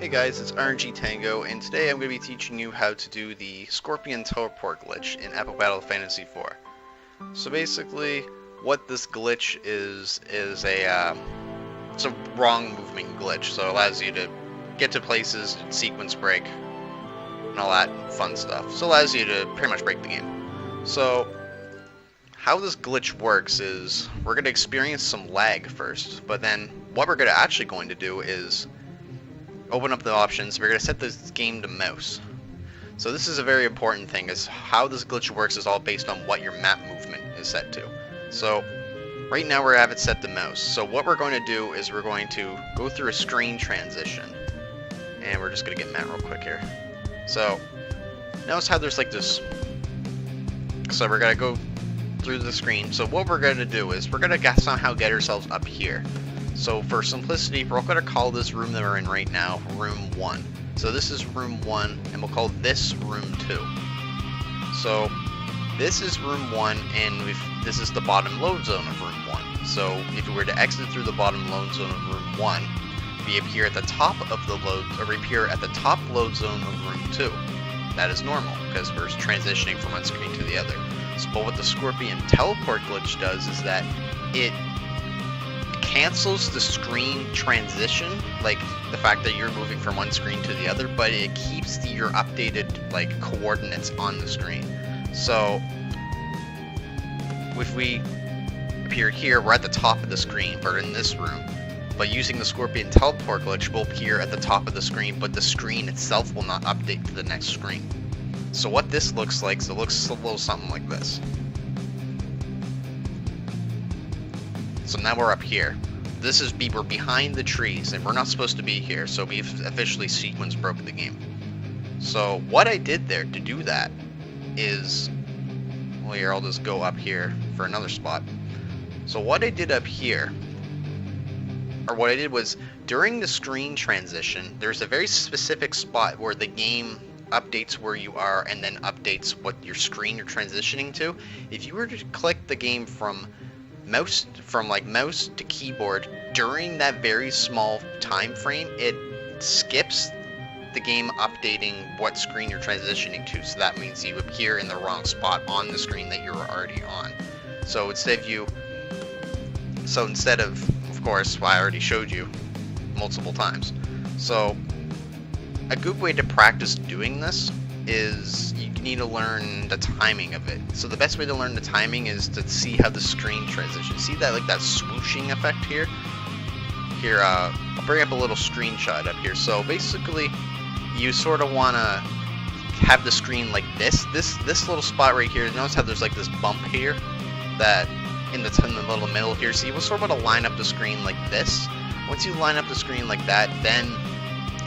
Hey guys, it's RNG Tango, and today I'm going to be teaching you how to do the Scorpion Teleport glitch in Epic Battle Fantasy IV. So basically, what this glitch is it's a wrong movement glitch, so it allows you to get to places, sequence break, and all that fun stuff. So it allows you to pretty much break the game. So, how this glitch works is, we're going to experience some lag first, but then what we're actually going to do is open up the options. We're going to set this game to mouse. So this is a very important thing, is how this glitch works is all based on what your map movement is set to. So right now we have it set to mouse. So what we're going to do is we're going to go through a screen transition, and we're just going to get Matt real quick here. So notice how there's like this, so we're going to go through the screen. So what we're going to do is we're going to somehow get ourselves up here. So for simplicity, we're going to call this room that we're in right now room 1. So this is room 1, and we'll call this room 2. So this is room 1, and this is the bottom load zone of room 1. So if we were to exit through the bottom load zone of room 1, we appear at the top of the load, or we appear at the top load zone of room 2. That is normal, because we're transitioning from one screen to the other. So, but what the Scorpion Teleport glitch does is that it cancels the screen transition, like the fact that you're moving from one screen to the other, but it keeps your updated like coordinates on the screen. So if we appear here, we're at the top of the screen, but in this room. But using the Scorpion Teleport glitch, we'll appear at the top of the screen, but the screen itself will not update to the next screen. So what this looks like, so it looks a little something like this. So now we're up here. This is we're behind the trees, and we're not supposed to be here, so we've officially sequence broke the game. So what I did there to do that is, well, here, I'll just go up here for another spot. So what I did up here, or what I did was, during the screen transition, there's a very specific spot where the game updates where you are and then updates what your screen you're transitioning to. If you were to click the game from mouse to keyboard during that very small time frame, it skips the game updating what screen you're transitioning to. So that means you appear in the wrong spot on the screen that you're already on. So instead of course, I already showed you multiple times. So a good way to practice doing this is you need to learn the timing of it. So the best way to learn the timing is to see how the screen transitions. See that, like that swooshing effect here? Here, I'll bring up a little screenshot up here. So basically, you sort of want to have the screen like this little spot right here. Notice how there's like this bump here that in the little middle here. So you sort of want to line up the screen like this. Once you line up the screen like that, then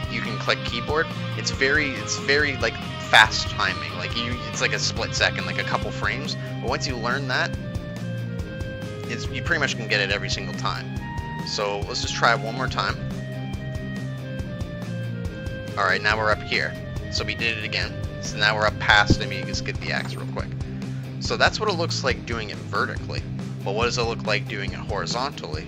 you can click keyboard. It's very like fast timing. Like it's like a split second, like a couple frames. But once you learn that, you pretty much can get it every single time. So let's just try it one more time. Alright, now we're up here. So we did it again. So now we're up past, let me just get the axe real quick. So that's what it looks like doing it vertically. But what does it look like doing it horizontally?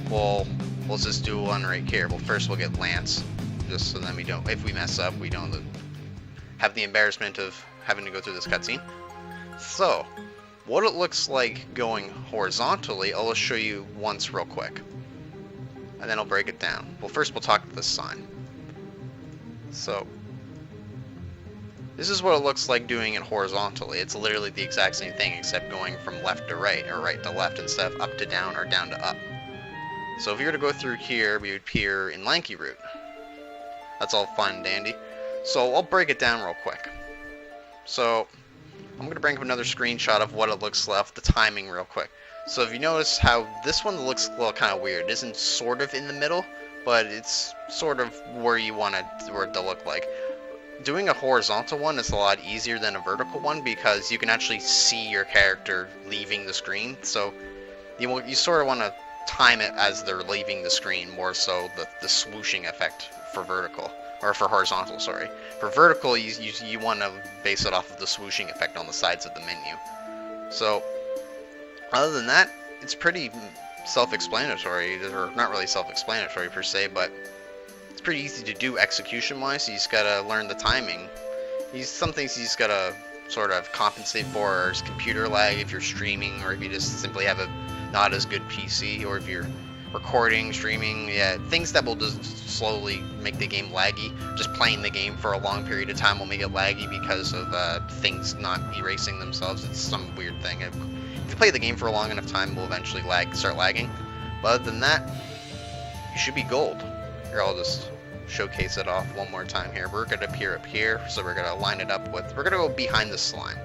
Well, let's just do one right here. Well, first we'll get Lance, just so then we don't, if we mess up, we don't have the embarrassment of having to go through this cutscene. So, what it looks like going horizontally, I'll just show you once real quick. And then I'll break it down. Well, first we'll talk to this sign. So, this is what it looks like doing it horizontally. It's literally the exact same thing, except going from left to right, or right to left, instead of up to down, or down to up. So if you were to go through here, we would appear in Lanky Route. That's all fun and dandy. So I'll break it down real quick. So I'm going to bring up another screenshot of what it looks like, the timing real quick. So if you notice how this one looks a little kind of weird. It isn't sort of in the middle, but it's sort of where you want it to look like. Doing a horizontal one is a lot easier than a vertical one, because you can actually see your character leaving the screen. So you sort of want to time it as they're leaving the screen, more so the swooshing effect for vertical, or for horizontal, sorry. For vertical, you want to base it off of the swooshing effect on the sides of the menu. So other than that, it's pretty self-explanatory, or not really self-explanatory per se, but it's pretty easy to do execution-wise. You just gotta learn the timing. Some things you just gotta sort of compensate for is computer lag if you're streaming, or if you just simply have a not as good PC, or if you're recording, streaming, yeah, things that will just slowly make the game laggy. Just playing the game for a long period of time will make it laggy because of things not erasing themselves. It's some weird thing. If you play the game for a long enough time, it will eventually start lagging. But other than that, you should be gold. Here, I'll just showcase it off one more time here. We're going to appear up here, so we're going to line it up with, we're going to go behind the slime.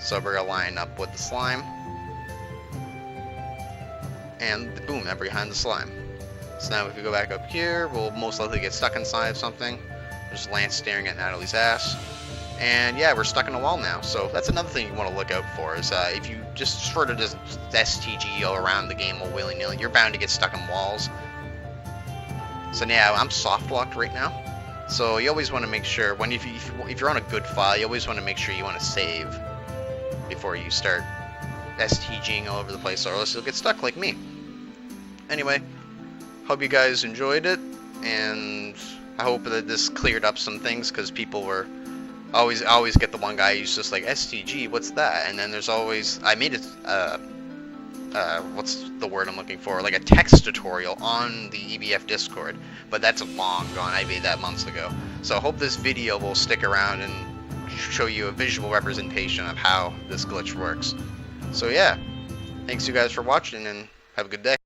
So we're going to line up with the slime. And boom, they're behind the slime. So now if we go back up here, we'll most likely get stuck inside of something. There's Lance staring at Natalie's ass. And yeah, we're stuck in a wall now. So that's another thing you want to look out for, is if you just sort of just STG around the game willy-nilly, you're bound to get stuck in walls. So yeah, I'm soft locked right now. So you always want to make sure, if you're on a good file, you always want to make sure you want to save before you start STGing all over the place, or else you'll get stuck like me. Anyway, hope you guys enjoyed it, and I hope that this cleared up some things, because people were always get the one guy who's just like, STG, what's that? And then there's always, I made it, what's the word I'm looking for, like a text tutorial on the EBF Discord, but that's long gone. I made that months ago. So I hope this video will stick around and show you a visual representation of how this glitch works. So yeah, thanks you guys for watching, and have a good day.